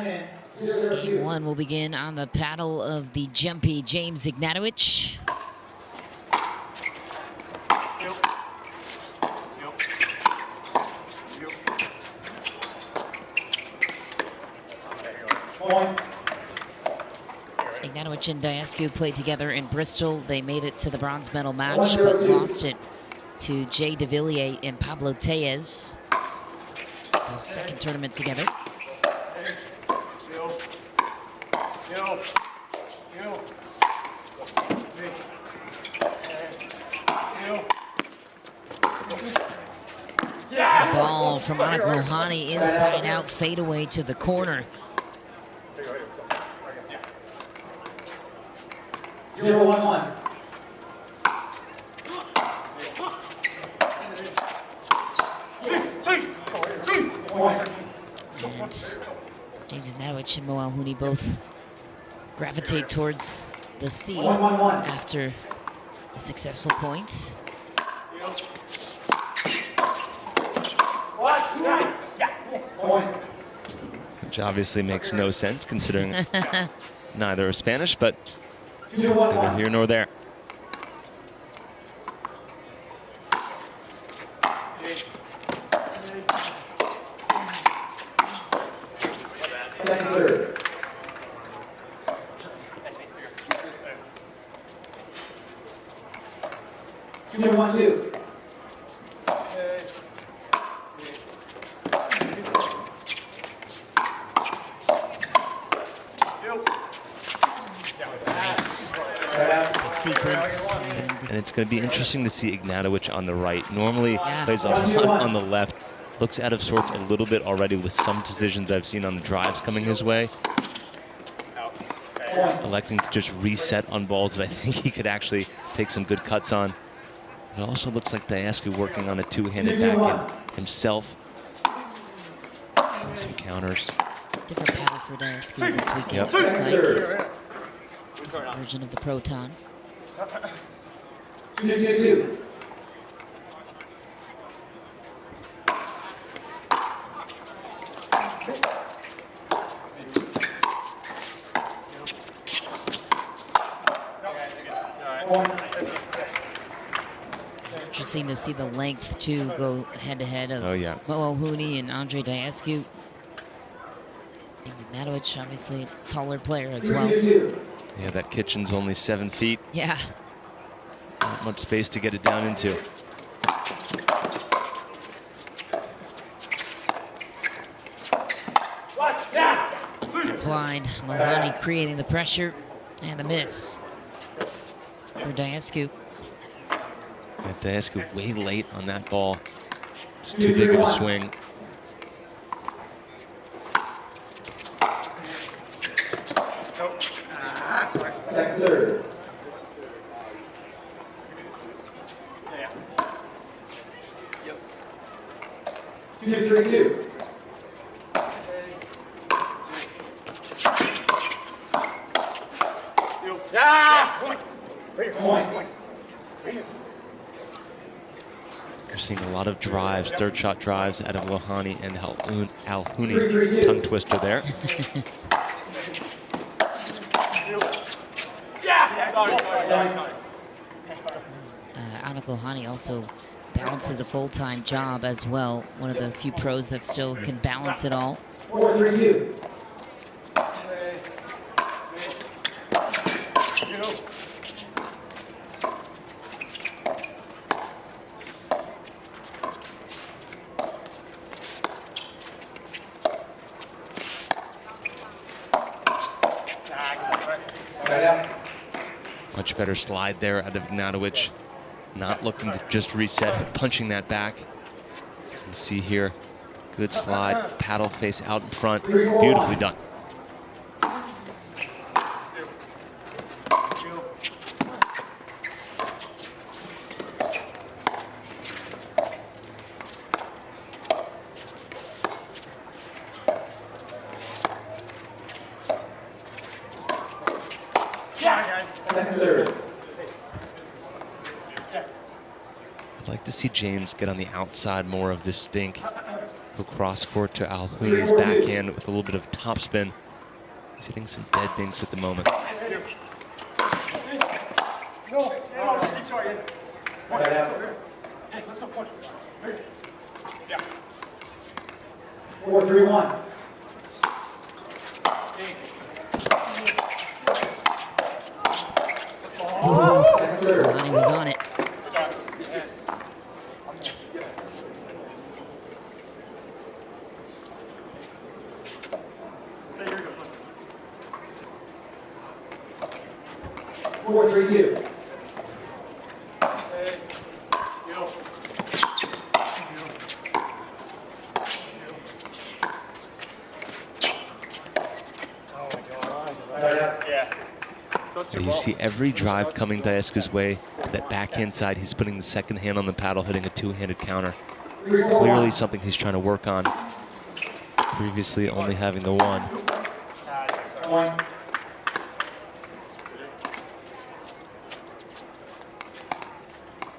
Game one will begin on the paddle of the jumpy James Ignatowich. Ignatowich and Daescu played together in Bristol. They made it to the bronze medal match, but lost it to Jay de Villiers and Pablo Tellez. So second tournament together. Ball from Lohani, inside out fadeaway to the corner. 0-1-1. And James Ignatowich and Alhouni both gravitate towards the C after a successful point. Which obviously makes no sense considering neither are Spanish, but neither here nor there. Nice sequence. And it's going to be interesting to see Ignatowich on the right. Normally plays a lot on the left. Looks out of sorts a little bit already with some decisions I've seen on the drives coming his way. Electing to just reset on balls that I think he could actually take some good cuts on. It also looks like Daescu working on a two-handed backhand himself. And some counters. Different paddle for Daescu this weekend. Looks like version of the Proton. 2-2-2. Interesting to see the length too go head-to-head of Alhouni and Andre Daescu. James Ignatowich, obviously a taller player as well. Yeah, that kitchen's only 7 feet. Yeah. Not much space to get it down into. It's wide. Lohani creating the pressure and the miss for Daescu. Yeah, Daescu way late on that ball. Just too big of a swing. Second serve. Two, 3-2. Point. You're seeing a lot of drives, third shot drives out of Lohani and Alhouni. Tongue twister there. Lohani also balances a full-time job as well. One of the few pros that still can balance it all. 4-3-2. Much better slide there out of Ignatowich. Not looking to just reset, but punching that back. You can see here, good slide, paddle face out in front, beautifully done. I'd like to see James get on the outside more of this stink. Go cross court to Alhouni's backhand with a little bit of topspin. He's hitting some dead dinks at the moment. Hey, let's go. 4-3-1. Lohani was on it. Four, 3-2. You see every drive coming Daescu's way. That backhand side, he's putting the second hand on the paddle, hitting a two-handed counter. Clearly something he's trying to work on. Previously only having the one.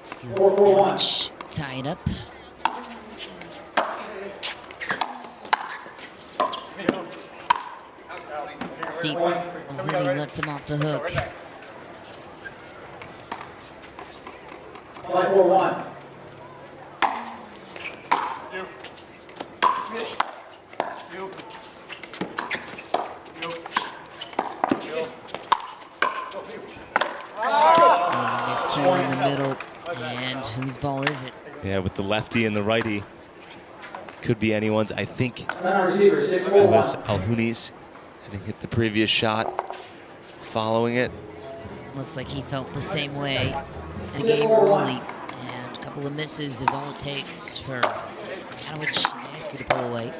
Ignatowich tied up. It's deep. Alhouni lets him off the hook. 5-4-1. Miscue in the middle. And whose ball is it? Yeah, with the lefty and the righty. Could be anyone's. I think it Receiver, 6-4-1. was Alhouni's, having hit the previous shot. Following it. Looks like he felt the same way in the game early. And a couple of misses is all it takes for Ignatowich and Daescu to pull away.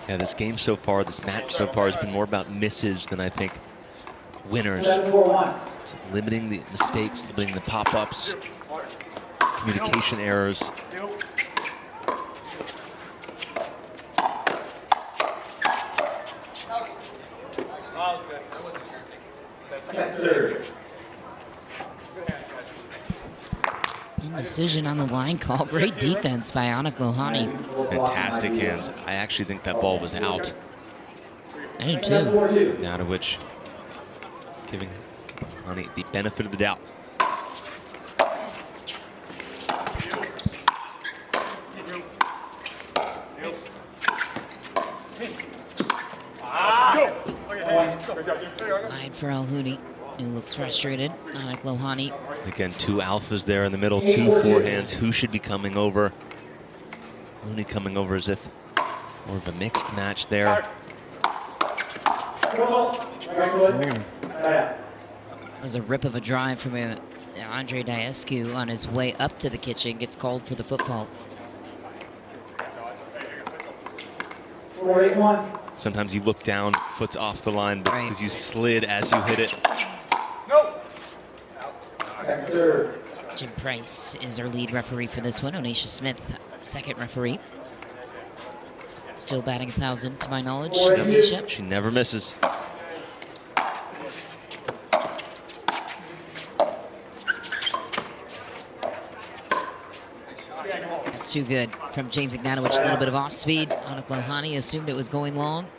Yeah, this game so far, this match so far has been more about misses than I think winners. 7-4-1. It's limiting the mistakes, limiting the pop-ups, communication errors. Indecision on the line call. Great defense by Lohani. Fantastic hands. I actually think that ball was out. I do too. Ignatowich giving Lohani the benefit of the doubt. Line for Alhouni, who looks frustrated. Lohani. Again, two alphas there in the middle, two forehands. Who should be coming over? Alhouni coming over as if more of a mixed match there. That was a rip of a drive from Andre Daescu on his way up to the kitchen. Gets called for the foot fault. 4-8-1. Sometimes you look down, foot's off the line, but it's because you slid as you hit it. Jim Price is our lead referee for this one. Onisha Smith, second referee. Still batting 1,000 to my knowledge. Onisha. She never misses. That's too good from James Ignatowich. A little bit of off speed. Lohani assumed it was going long.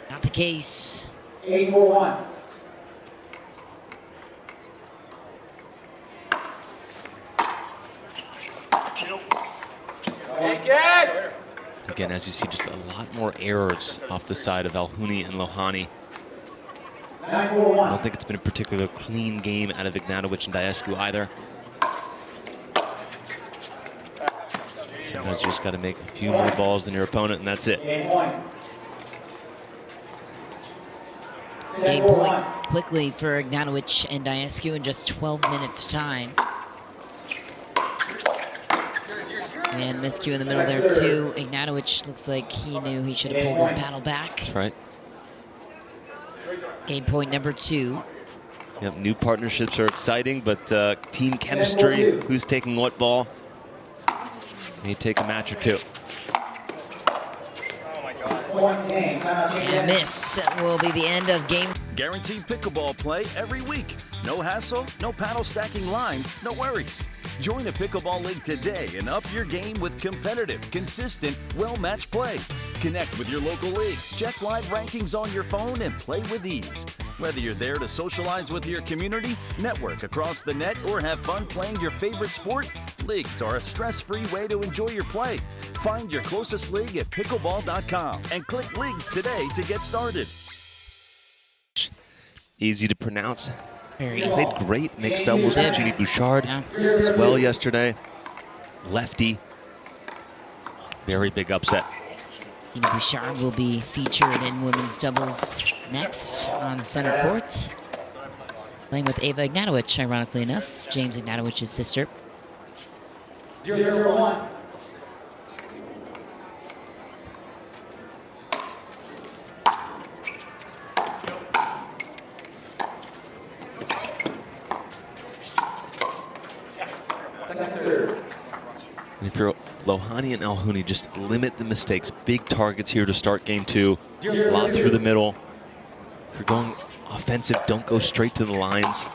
Not the case. 8-4-1. Again, as you see, just a lot more errors off the side of Alhouni and Lohani. I don't think it's been a particularly clean game out of Ignatowich and Daescu either. Sometimes you just got to make a few more balls than your opponent, and that's it. Game point quickly for Ignatowich and Daescu in just 12 minutes time. And miscue in the middle there too. Ignatowich looks like he knew he should have pulled his paddle back. That's right. Game point number 2. Yep, new partnerships are exciting, but team chemistry, who's taking what ball? May take a match or two. Point game. Timeout change. And a miss will be the end of game. Guaranteed pickleball play every week. No hassle, no paddle stacking lines, no worries. Join a pickleball league today and up your game with competitive, consistent, well-matched play. Connect with your local leagues, check live rankings on your phone, and play with ease. Whether you're there to socialize with your community, network across the net, or have fun playing your favorite sport, leagues are a stress-free way to enjoy your play. Find your closest league at pickleball.com and click leagues today to get started. Easy to pronounce. Very easy. Played great mixed doubles with Genie Bouchard Yeah. as well yesterday. Lefty. Very big upset. Genie Bouchard will be featured in women's doubles next on the center court. Playing with Ava Ignatowich, ironically enough, James Ignatowich's sister. 0-0-1. And if you're Lohani and Alhouni, just limit the mistakes. Big targets here to start game two. A lot through the middle. If you're going offensive, don't go straight to the lines.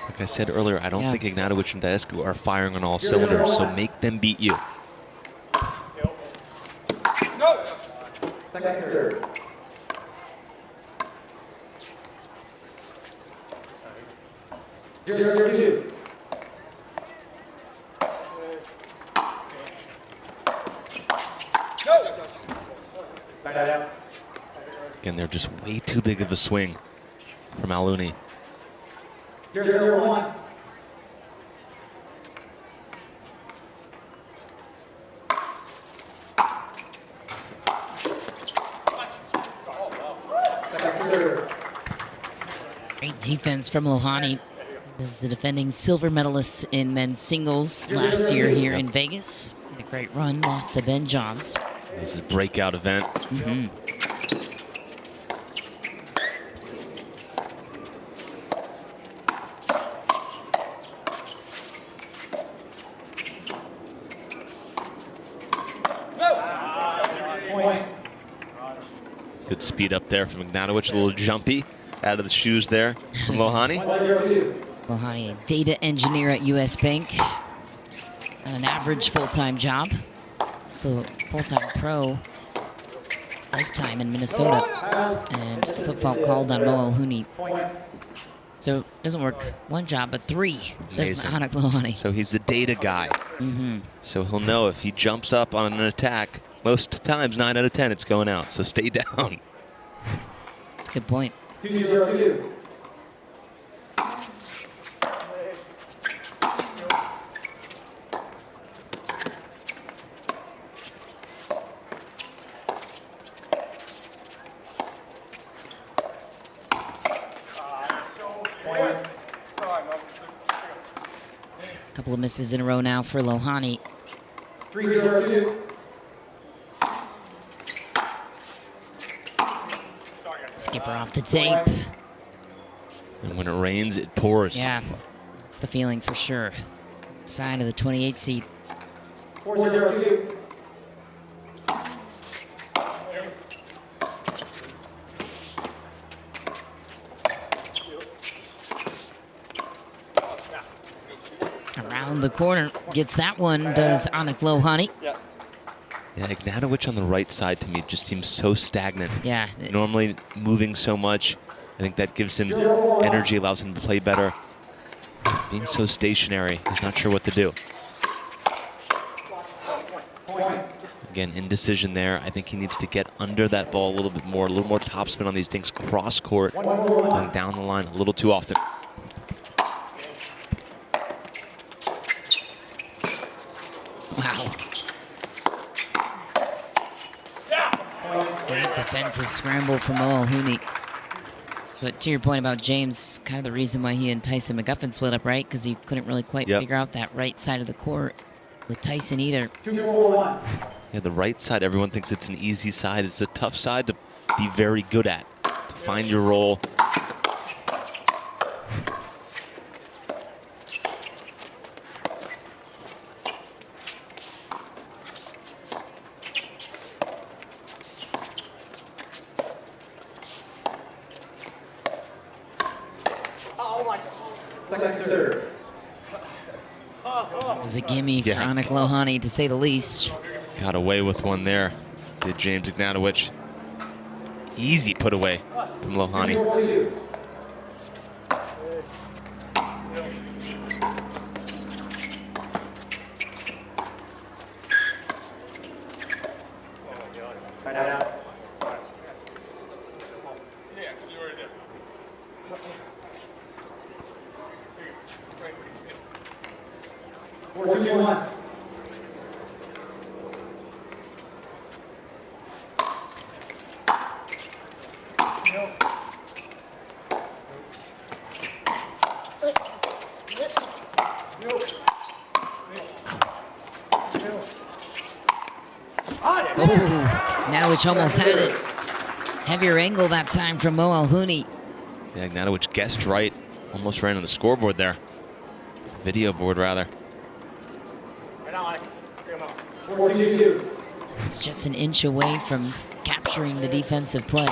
Like I said earlier, I don't think Ignatowich and Daescu are firing on all cylinders, so make them beat you. Second serve. Zero, 2. Again, they're just way too big of a swing from Alhouni. 0-0-1. Second serve. Great defense from Lohani. As the defending silver medalist in men's singles last year here in Vegas. Had a great run, lost to Ben Johns. This is a breakout event. Point. Good speed up there from Ignatowich, a little jumpy out of the shoes there from Lohani. 1-0-2. Lohani, a data engineer at US Bank. On an average full-time job. So full-time pro, lifetime in Minnesota. And the football called on Mo Alhouni. So it doesn't work one job, but three. That's Amazing. Anik Lohani. So he's the data guy. So he'll know if he jumps up on an attack, most times 9 out of 10 it's going out. So stay down. That's a good point. 2-0-2. A couple of misses in a row now for Lohani. 3-0-2. Skipper off the tape. And when it rains, it pours. Yeah, that's the feeling for sure. Side of the 28 seed. 4-0-2. Around the corner, gets that one, does Anik Lohani. Yeah, Ignatowich on the right side to me just seems so stagnant. Yeah. Normally moving so much. I think that gives him energy, allows him to play better. Being so stationary, he's not sure what to do. Again, indecision there. I think he needs to get under that ball a little more topspin on these things. Cross court, going down the line a little too often. Wow. Great defensive scramble from Mo Alhouni. But to your point about James, kind of the reason why he and Tyson McGuffin split up, right? Because he couldn't really quite figure out that right side of the court with Tyson either. 2-4-1. Yeah, the right side, everyone thinks it's an easy side. It's a tough side to be very good at, to find your role. second serve. It was a gimme for Yeah. Lohani, to say the least. Got away with one there, did James Ignatowich. Easy put away from Lohani. 4-2. Right out. Four, two, one. Oh, Ignatowich almost had it. Heavier angle that time from Alhouni. Yeah, Ignatowich guessed right. Almost ran on the scoreboard there. Video board, rather. 4-2-2. It's just an inch away from capturing the defensive play.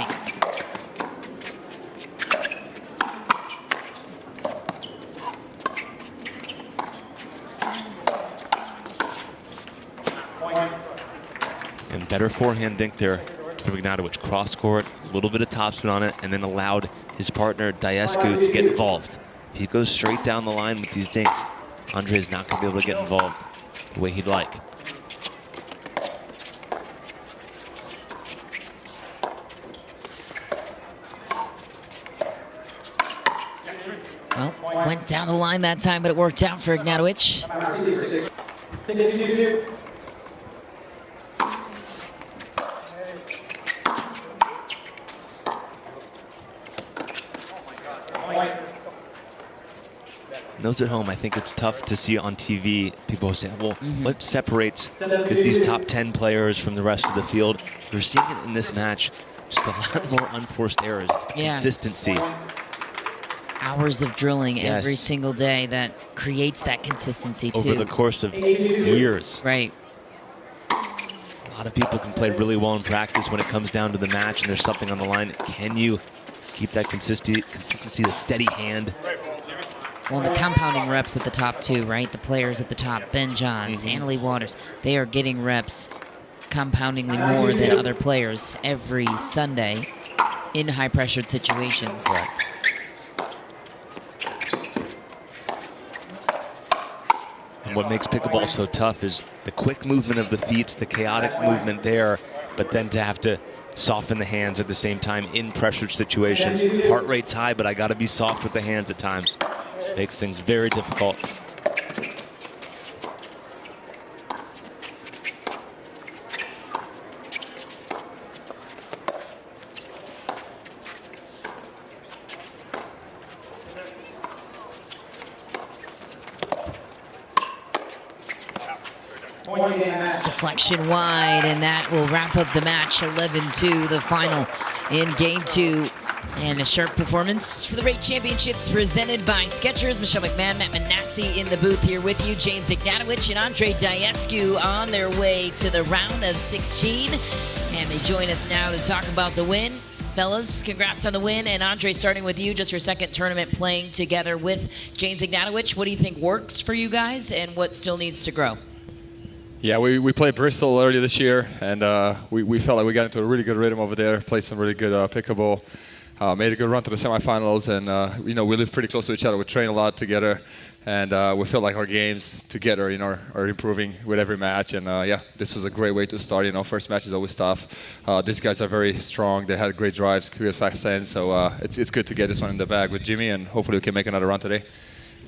And better forehand dink there from Ignatowich. Cross court, a little bit of topspin on it, and then allowed his partner Daescu to get involved. If he goes straight down the line with these dinks, Andre is not going to be able to get involved the way he'd like. Well, went down the line that time, but it worked out for Ignatowich. 6-2-2. And those at home, I think it's tough to see on TV. People say, well, what separates these top 10 players from the rest of the field? We're seeing it in this match. Just a lot more unforced errors. It's the consistency. Hours of drilling Yes. every single day that creates that consistency too. Over the course of years. Right. A lot of people can play really well in practice. When it comes down to the match and there's something on the line, can you keep that consistency, the steady hand? Well, the compounding reps at the top too, right? The players at the top, Ben Johns, Annalie Waters, they are getting reps compoundingly more than other players every Sunday in high-pressured situations. Correct. And what makes pickleball so tough is the quick movement of the feet, the chaotic movement there, but then to have to soften the hands at the same time in pressured situations. Heart rate's high, but I got to be soft with the hands at times. Makes things very difficult. It's deflection wide, and that will wrap up the match. 11-2, the final in game 2. And a sharp performance for the Rate Championships presented by Skechers. Michelle McMahon, Matt Manassi in the booth here with you. James Ignatowich and Andre Daescu on their way to the round of 16. And they join us now to talk about the win. Fellas, congrats on the win. And Andre, starting with you, just your second tournament playing together with James Ignatowich. What do you think works for you guys and what still needs to grow? Yeah, we played Bristol earlier this year, and we felt like we got into a really good rhythm over there, played some really good pickleball. Made a good run to the semifinals, and you know, we live pretty close to each other. We train a lot together, and we feel like our games together, you know, are improving with every match. And yeah, this was a great way to start. You know, first match is always tough. These guys are very strong. They had great drives, good fast ends. So it's good to get this one in the bag with Jimmy, and hopefully we can make another run today.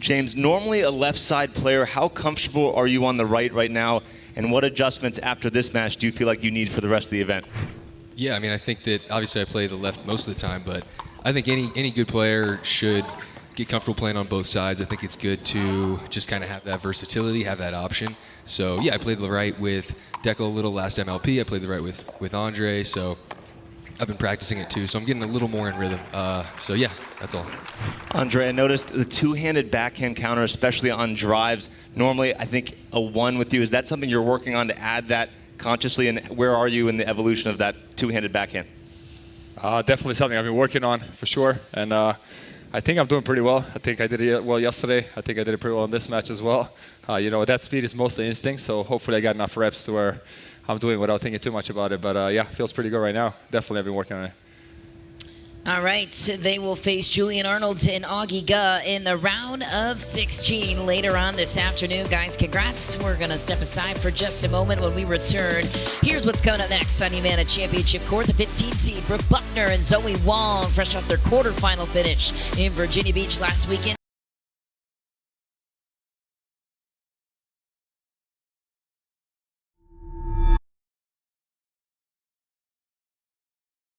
James, normally a left side player, how comfortable are you on the right now? And what adjustments after this match do you feel like you need for the rest of the event? Yeah, I mean, I think that obviously I play the left most of the time, but I think any good player should get comfortable playing on both sides. I think it's good to just kind of have that versatility, have that option. So yeah, I played the right with Deco a little last MLP. I played the right with Andre, so I've been practicing it too. So I'm getting a little more in rhythm. So yeah, that's all. Andre, I noticed the two-handed backhand counter, especially on drives. Normally, I think a 1 with you. Is that something you're working on to add that consciously, and where are you in the evolution of that two-handed backhand? Definitely something I've been working on for sure, and I think I'm doing pretty well. I think I did it well yesterday. I think I did it pretty well in this match as well. You know, that speed is mostly instinct, so hopefully I got enough reps to where I'm doing without thinking too much about it. But yeah, feels pretty good right now. Definitely have been working on it. All right, they will face Julian Arnold and Augie Ga in the round of 16 later on this afternoon. Guys, congrats. We're going to step aside for just a moment. When we return, here's what's coming up next on Humana Championship Court. The 15th seed, Brooke Buckner and Zoe Wong, fresh off their quarterfinal finish in Virginia Beach last weekend.